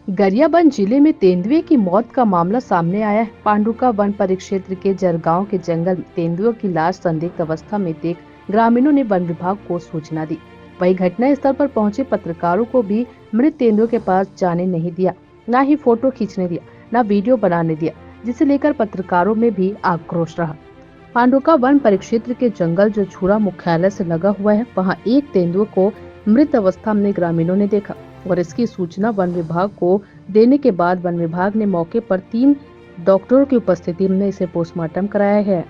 गरियाबंद जिले में तेंदुए की मौत का मामला सामने आया है। पांडुका वन परिक्षेत्र के जरगांव के जंगल में तेंदुए की लाश संदिग्ध अवस्था में देख ग्रामीणों ने वन विभाग को सूचना दी। वहीं घटना स्थल पर पहुंचे पत्रकारों को भी मृत तेंदुए के पास जाने नहीं दिया, न ही फोटो खींचने दिया, न वीडियो बनाने दिया, जिसे लेकर पत्रकारों में भी आक्रोश रहा। पांडुका वन परिक्षेत्र के जंगल जो झूरा मुख्यालय से लगा हुआ है, वहाँ एक तेंदुए को मृत अवस्था में ग्रामीणों ने देखा और इसकी सूचना वन विभाग को देने के बाद वन विभाग ने मौके पर 3 डॉक्टरों की उपस्थिति में इसे पोस्टमार्टम कराया है।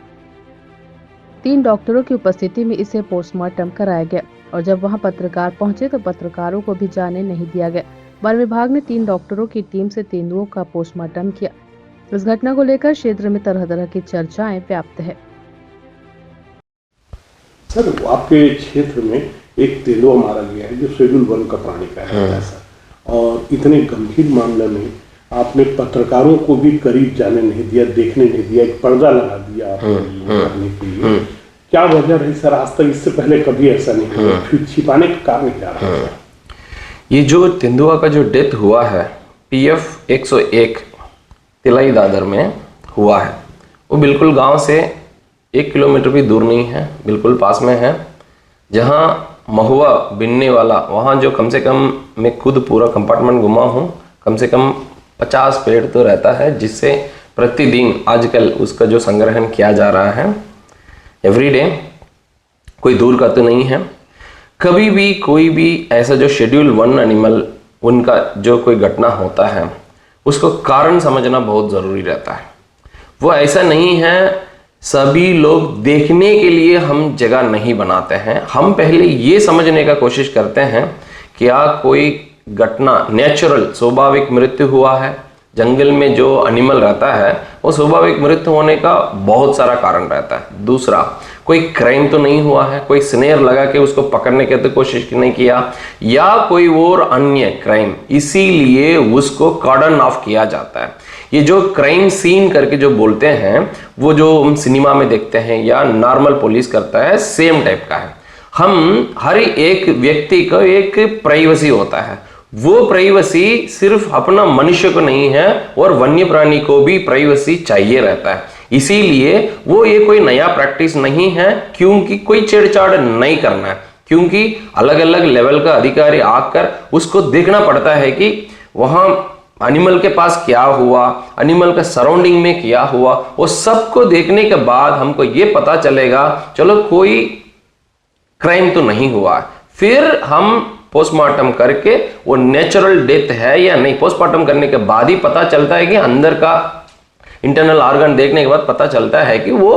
3 डॉक्टरों की उपस्थिति में इसे पोस्टमार्टम कराया गया और जब वहां पत्रकार पहुंचे तो पत्रकारों को भी जाने नहीं दिया गया। वन विभाग ने 3 डॉक्टरों की टीम से तेंदुओं का पोस्टमार्टम किया। इस घटना को लेकर क्षेत्र में तरह तरह की चर्चाएं व्याप्त है। सर, आपके क्षेत्र में एक तेंदुआ मारा गया है जो शेड्यूल 1 का प्राणी का है सर, और इतने गंभीर मामले में आपने पत्रकारों को भी करीब जाने नहीं दिया, देखने नहीं दिया, एक पर्दा लगा दिया करने के लिए। क्या वजह रही सर? आज तक इससे पहले कभी ऐसा नहीं हुआ, फिर छिपाने का कारण क्या रहा सर? ये जो तेंदुआ का जो डेथ हुआ है PF 101 तिलाई दादर में हुआ है, वो बिल्कुल गांव से 1 किलोमीटर भी दूर नहीं है, बिल्कुल पास में है। जहां महुआ बिनने वाला, वहाँ जो कम से कम मैं खुद पूरा कंपार्टमेंट घुमा हूँ, कम से कम 50 पेड़ तो रहता है, जिससे प्रतिदिन आजकल उसका जो संग्रहण किया जा रहा है एवरीडे, कोई दूर का तो नहीं है। कभी भी कोई भी ऐसा जो शेड्यूल 1 एनिमल उनका जो कोई घटना होता है उसको कारण समझना बहुत ज़रूरी रहता है। वो ऐसा नहीं है सभी लोग देखने के लिए हम जगह नहीं बनाते हैं। हम पहले ये समझने का कोशिश करते हैं क्या कोई घटना नेचुरल स्वाभाविक मृत्यु हुआ है। जंगल में जो एनिमल रहता है वो स्वाभाविक मृत्यु होने का बहुत सारा कारण रहता है। दूसरा, कोई क्राइम तो नहीं हुआ है, कोई स्नेर लगा के उसको पकड़ने की तो कोशिश नहीं किया, या कोई और अन्य क्राइम, इसीलिए उसको कॉर्डन ऑफ किया जाता है। ये जो क्राइम सीन करके जो बोलते हैं वो जो हम सिनेमा में देखते हैं या नॉर्मल पुलिस करता है, सेम टाइप का है। हम हर एक व्यक्ति को एक प्राइवेसी होता है, वो प्राइवेसी सिर्फ अपना मनुष्य को नहीं है और वन्य प्राणी को भी प्राइवेसी चाहिए रहता है। इसीलिए वो ये कोई नया प्रैक्टिस नहीं है, क्योंकि कोई छेड़छाड़ नहीं करना है, क्योंकि अलग अलग लेवल का अधिकारी आकर उसको देखना पड़ता है कि वहां एनिमल के पास क्या हुआ, एनिमल के सराउंडिंग में क्या हुआ, वो सबको देखने के बाद हमको ये पता चलेगा चलो कोई क्राइम तो नहीं हुआ। फिर हम पोस्टमार्टम करके वो नेचुरल डेथ है या नहीं, पोस्टमार्टम करने के बाद ही पता चलता है कि अंदर का इंटरनल ऑर्गन देखने के बाद पता चलता है कि वो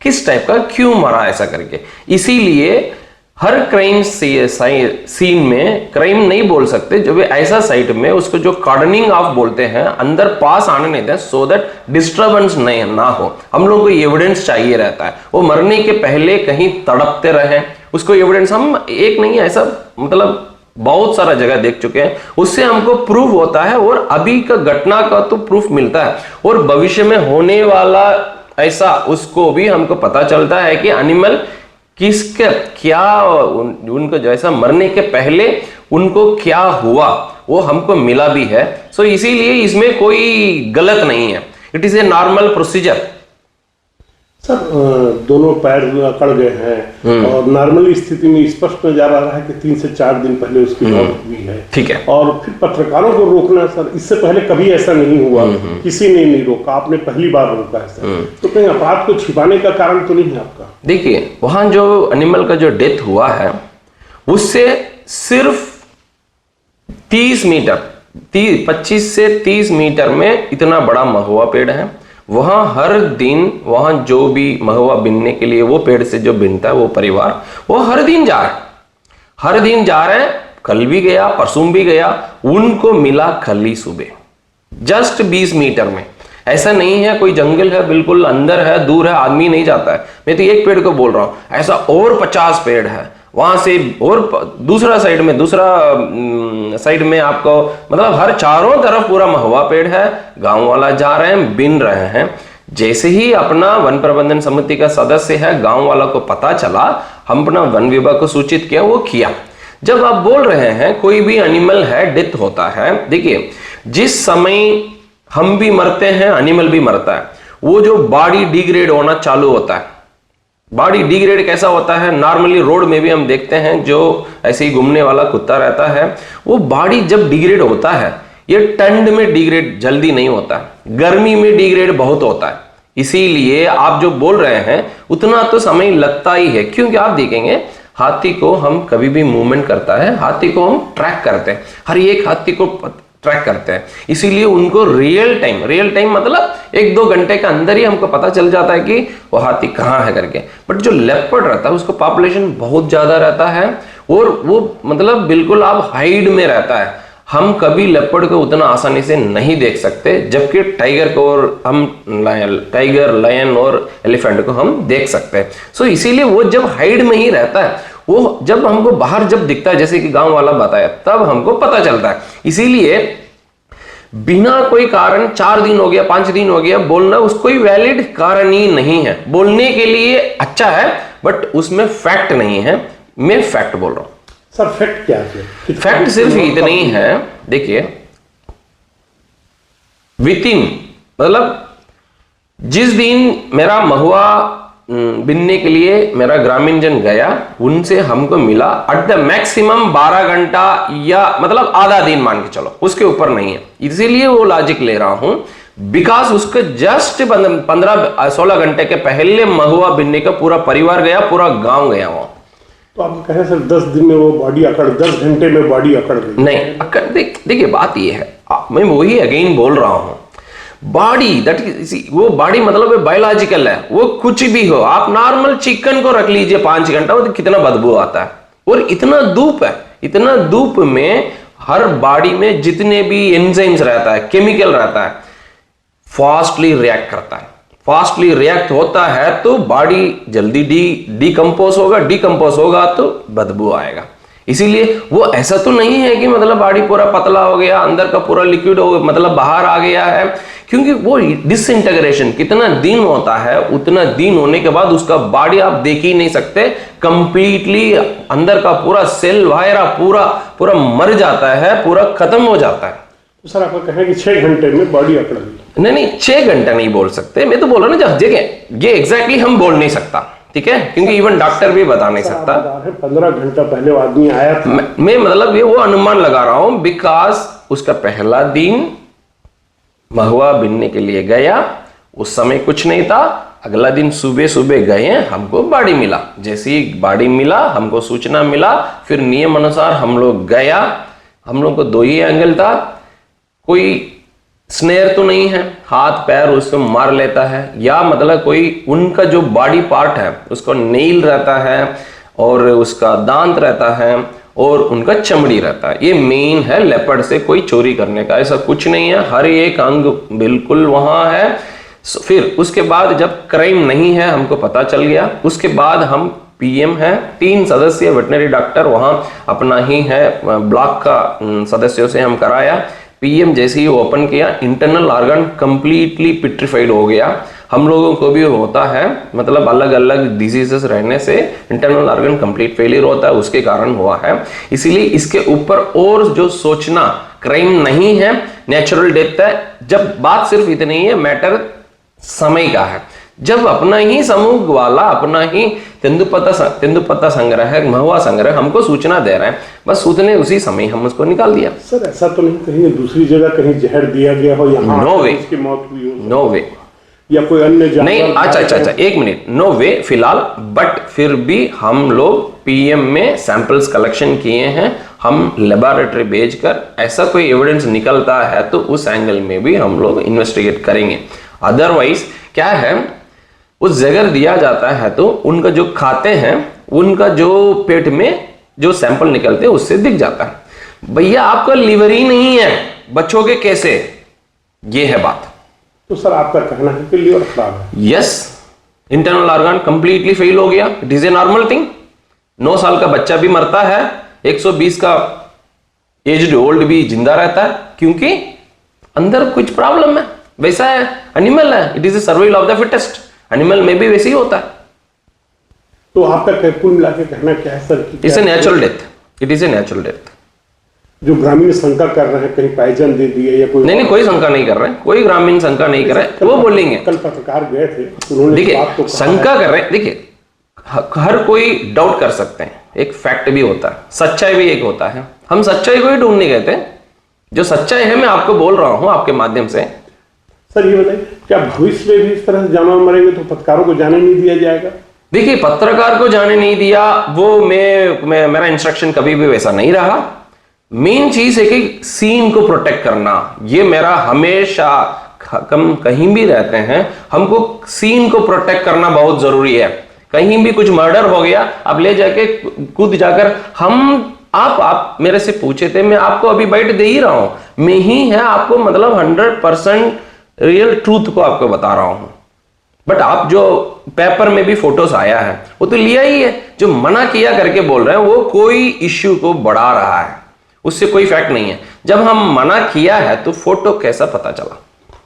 किस टाइप का क्यों मरा ऐसा करके। इसीलिए हर क्राइम सीन में क्राइम नहीं बोल सकते, जब ऐसा साइट में उसको जो कॉर्डनिंग ऑफ बोलते हैं अंदर पास आने नहीं दें, सो दैट डिस्टर्बेंस नहीं ना हो। हम लोगों को एविडेंस चाहिए रहता है, वो मरने के पहले कहीं तड़पते रहे, उसको एविडेंस हम एक नहीं ऐसा मतलब बहुत सारा जगह देख चुके हैं, उससे हमको प्रूफ होता है और अभी का घटना का तो प्रूफ मिलता है और भविष्य में होने वाला ऐसा उसको भी हमको पता चलता है कि एनिमल किसके क्या उनको जैसा मरने के पहले उनको क्या हुआ वो हमको मिला भी है। सो इसीलिए इसमें कोई गलत नहीं है, it is a normal procedure. Sir, दोनों पैर अकड़ गए हैं और नॉर्मल स्थिति में स्पष्ट नजर आ रहा है कि 3 से 4 दिन पहले उसकी मौत हुई है। ठीक है। और फिर पत्रकारों को रोकना सर, इससे पहले कभी ऐसा नहीं हुआ, किसी ने नहीं रोका, आपने पहली बार रोका है सर। तो कहीं अपराध को छिपाने का कारण तो नहीं है आपका? देखिए, वहां जो एनिमल का जो डेथ हुआ है उससे सिर्फ 30 मीटर 25 से 30 मीटर में इतना बड़ा महुआ पेड़ है। वहां हर दिन वहां जो भी महुआ बिनने के लिए वो पेड़ से जो बिनता है वो परिवार वो हर दिन जा रहे हैं, हर दिन जा रहे हैं। कल भी गया, परसों भी गया, उनको मिला खली सुबह जस्ट 20 मीटर में। ऐसा नहीं है कोई जंगल है बिल्कुल अंदर है, दूर है, आदमी नहीं जाता है। मैं तो एक पेड़ को बोल रहा हूं, ऐसा और 50 पेड़ है वहां से, और दूसरा साइड में आपको मतलब हर चारों तरफ पूरा महुआ पेड़ है। गांव वाला जा रहे हैं, बिन रहे हैं। जैसे ही अपना वन प्रबंधन समिति का सदस्य है, गांव वाला को पता चला, हम अपना वन विभाग को सूचित किया, वो किया। जब आप बोल रहे हैं कोई भी एनिमल है डेथ होता है, देखिए जिस समय हम भी मरते हैं, एनिमल भी मरता है, वो जो बॉडी डिग्रेड होना चालू होता है। बॉडी डिग्रेड कैसा होता है? नॉर्मली रोड में भी हम देखते हैं, जो ऐसे ही घूमने वाला कुत्ता रहता है, वो बॉडी जब डिग्रेड होता है, ये ठंड में डिग्रेड जल्दी नहीं होता है, गर्मी में डिग्रेड बहुत होता है। इसीलिए आप जो बोल रहे हैं उतना तो समय लगता ही है, क्योंकि आप देखेंगे हाथी को हम कभी भी मूवमेंट करता है, हाथी को हम ट्रैक करते हैं, हर एक हाथी को ट्रैक करते हैं, इसीलिए उनको रियल टाइम मतलब 1-2 घंटे के अंदर ही हमको पता चल जाता है कि वो हाथी कहाँ है करके। बट जो लेपर्ड रहता है उसको पॉपुलेशन बहुत ज्यादा रहता है, और वो मतलब बिल्कुल आप हाइड में रहता है, हम कभी लेपर्ड को उतना आसानी से नहीं देख सकते, जबकि टाइगर को और हम टाइगर, लायन और एलिफेंट को हम देख सकते हैं। सो इसीलिए वो जब हाइड में ही रहता है, वो जब हमको बाहर जब दिखता है, जैसे कि गांव वाला बताया, तब हमको पता चलता है। इसीलिए बिना कोई कारण 4 दिन हो गया, 5 दिन हो गया बोलना, उसको कोई वैलिड कारण ही नहीं है। बोलने के लिए अच्छा है, बट उसमें फैक्ट नहीं है। मैं फैक्ट बोल रहा हूं सर। फैक्ट क्या है? फैक्ट सिर्फ इतना ही है, देखिए, विथिन मतलब जिस दिन मेरा महुआ बिनने के लिए मेरा ग्रामीण जन गया, उनसे हमको मिला एट द मैक्सिमम 12 घंटा या मतलब आधा दिन मान के चलो, उसके ऊपर नहीं है। इसीलिए वो लॉजिक ले रहा हूं, बिकॉज उसके जस्ट 15-16 घंटे के पहले महुआ बिनने का पूरा परिवार गया, पूरा गांव गया वहां। तो आप कह रहे हैं सर 10 दिन में वो बॉडी अकड़, 10 घंटे में बॉडी अकड़ गई? नहीं, देखिए बात ये है, मैं वही अगेन बोल रहा हूं, बॉडी दैट वो बॉडी मतलब बायोलॉजिकल है, वो कुछ भी हो। आप नॉर्मल चिकन को रख लीजिए 5 घंटा, वो तो कितना बदबू आता है, और इतना धूप है, इतना धूप में हर बॉडी में जितने भी एंजाइम्स रहता है, केमिकल रहता है, फास्टली रिएक्ट करता है। फास्टली रिएक्ट होता है तो बॉडी जल्दी डिकम्पोज होगा तो बदबू आएगा। इसीलिए वो ऐसा तो नहीं है कि मतलब बॉडी पूरा पतला हो गया, अंदर का पूरा लिक्विड हो मतलब बाहर आ गया है, क्योंकि वो डिसइंटीग्रेशन कितना दिन होता है, उतना दिन होने के बाद उसका बॉडी आप देख ही नहीं सकते, कंप्लीटली अंदर का पूरा सेल वायरा पूरा मर जाता है, पूरा खत्म हो जाता है। तो सर आपका कहना है कि 6 घंटे में बॉडी अकड़ गई? नहीं 6 घंटा नहीं बोल सकते, मैं तो बोल रहा ना, जगह ये एग्जैक्टली हम बोल नहीं सकता, ठीक है, क्योंकि इवन डॉक्टर भी बता नहीं सकता। 15 घंटा पहले वो आदमी आया था, मैं मतलब ये वो अनुमान लगा रहा हूं, बिकॉज उसका पहला दिन महुआ बिनने के लिए गया, उस समय कुछ नहीं था, अगला दिन सुबह गए, हमको बॉडी मिला, जैसे ही बॉडी मिला हमको सूचना मिला, फिर नियम अनुसार हम लोग गया, हम लोग को 2 ही एंगल था, कोई स्नेयर तो नहीं है, हाथ पैर उसको मार लेता है, या मतलब कोई उनका जो बॉडी पार्ट है उसको नेल रहता है, और उसका दांत रहता है, और उनका चमड़ी रहता है। ये मेन है लेपर्ड से कोई चोरी करने का, ऐसा कुछ नहीं है, हर एक अंग बिल्कुल वहां है। फिर उसके बाद जब क्राइम नहीं है हमको पता चल गया, उसके बाद हम पीएम है, 3 सदस्यीय वेटनरी डॉक्टर वहां अपना ही है, ब्लॉक का सदस्यों से हम कराया। पीएम जैसे ही ओपन किया, इंटरनल ऑर्गन कंप्लीटली पिट्रीफाइड हो गया। हम लोगों को भी होता है, मतलब अलग अलग डिजीजेस रहने से इंटरनल ऑर्गन कंप्लीट फेलियर होता है, उसके कारण हुआ है। इसीलिए इसके ऊपर और जो सोचना, क्राइम नहीं है, नेचुरल डेथ है। जब बात सिर्फ इतनी है, मैटर समय का है, जब अपना ही समूह वाला, अपना ही तेंदुपत्ता संग्रह, महुआ संग्रह हमको सूचना दे रहे हैं, बस उसी समय हम उसको निकाल दिया। सर ऐसा तो नहीं कहीं दूसरी जगह कहीं जहर दिया गया हो, यहाँ नो वे, उसकी मौत हुई हो? नो वे, या कोई अन्य जानवर? नहीं, अच्छा 1 मिनट, नो वे फिलहाल, बट फिर भी हम लोग पीएम में सैंपल्स कलेक्शन किए हैं, हम लेबोरेटरी भेजकर ऐसा कोई एविडेंस निकलता है तो उस एंगल में भी हम लोग इन्वेस्टिगेट करेंगे। अदरवाइज क्या है, उस जगह दिया जाता है तो उनका जो खाते हैं, उनका जो पेट में जो सैंपल निकलते हैं उससे दिख जाता है। भैया आपका लिवर ही नहीं है, बच्चों के कैसे, ये है बात। तो सर आपका कहना है कि लिवर खराब है? Yes, internal organ completely fail हो गया, it is a normal thing. 9 साल का बच्चा भी मरता है, 120 का एज्ड ओल्ड भी जिंदा रहता है, क्योंकि अंदर कुछ प्रॉब्लम है। वैसा है, एनिमल है, it is a survival of the fittest, animal में भी वैसे ही होता है। तो आपका कुल मिला के कहना क्या है sir? It's a natural death, it is a natural death. जो ग्रामीण शंका कर रहे हैं कहीं पायजन दे दिए या कोई नहीं, कोई शंका नहीं कर रहे, कोई ग्रामीण शंका नहीं कर रहे, वो बोलेंगे। कल पत्रकार गए थे, उन्होंने देखिए बात तो शंका कर रहे हैं, देखिए हर कोई डाउट कर सकते हैं, एक फैक्ट भी होता है, सच्चाई भी एक होता है। हम सच्चाई को ही ढूंढने गए थे, जो सच्चाई है मैं आपको बोल रहा हूं आपके माध्यम से। सर ये बताइए, क्या भविष्य में भी इस तरह से जानवर मरेंगे तो पत्रकारों को जाने नहीं दिया जाएगा? देखिए पत्रकार को जाने नहीं दिया, वो मेरा इंस्ट्रक्शन कभी भी वैसा नहीं रहा। मेन चीज है कि सीन को प्रोटेक्ट करना, ये मेरा हमेशा, हम कहीं भी रहते हैं हमको सीन को प्रोटेक्ट करना बहुत जरूरी है। कहीं भी कुछ मर्डर हो गया, आप ले जाके कूद जाकर आप मेरे से पूछे थे, मैं आपको अभी बाइट दे ही रहा हूं, मैं ही है आपको मतलब 100% रियल ट्रूथ को आपको बता रहा हूं। बट आप जो पेपर में भी फोटोस आया है वो तो लिया ही है, जो मना किया करके बोल रहे हैं वो कोई इश्यू को बढ़ा रहा है, उससे कोई फैक्ट नहीं है। जब हम मना किया है तो फोटो कैसा पता चला?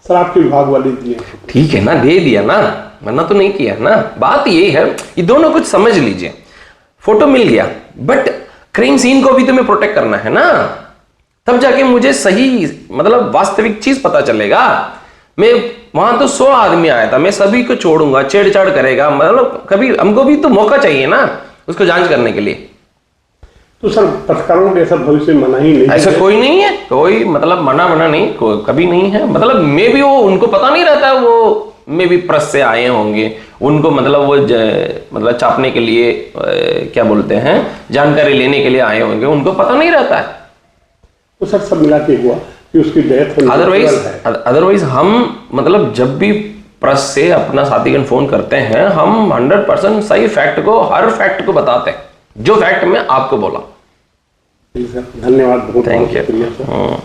सर आपके विभाग वाले दिए, ठीक है ना, दे दिया ना, मना तो नहीं किया ना। बात यही है, ये दोनों कुछ समझ लीजिए, फोटो मिल गया बट क्राइम सीन को भी तुम्हें प्रोटेक्ट करना है ना, तब जाके मुझे सही मतलब वास्तविक चीज पता चलेगा। मैं वहां तो 100 आदमी आया था, मैं सभी को छोड़ूंगा, छेड़छाड़ करेगा, मतलब कभी हमको भी तो मौका चाहिए ना उसको जांच करने के लिए। तो सर पत्रकारों को ऐसा भविष्य में मना ही नहीं, ऐसा कोई नहीं है, कोई मतलब मना नहीं, कभी नहीं है। मतलब मैं भी, वो उनको पता नहीं रहता, वो मैं भी प्रेस से आए होंगे, उनको मतलब वो मतलब छापने के लिए क्या बोलते हैं, जानकारी लेने के लिए आए होंगे, उनको पता नहीं रहता है। तो सर सब मिला के हुआ कि उसकी डेथ अदरवाइज हम मतलब जब भी प्रेस से अपना साथीगण फोन करते हैं, हम 100% सही फैक्ट को, हर फैक्ट को बताते हैं, जो फैक्ट मैं आपको बोला। सर धन्यवाद, बहुत थैंक शुक्रिया सर। यू।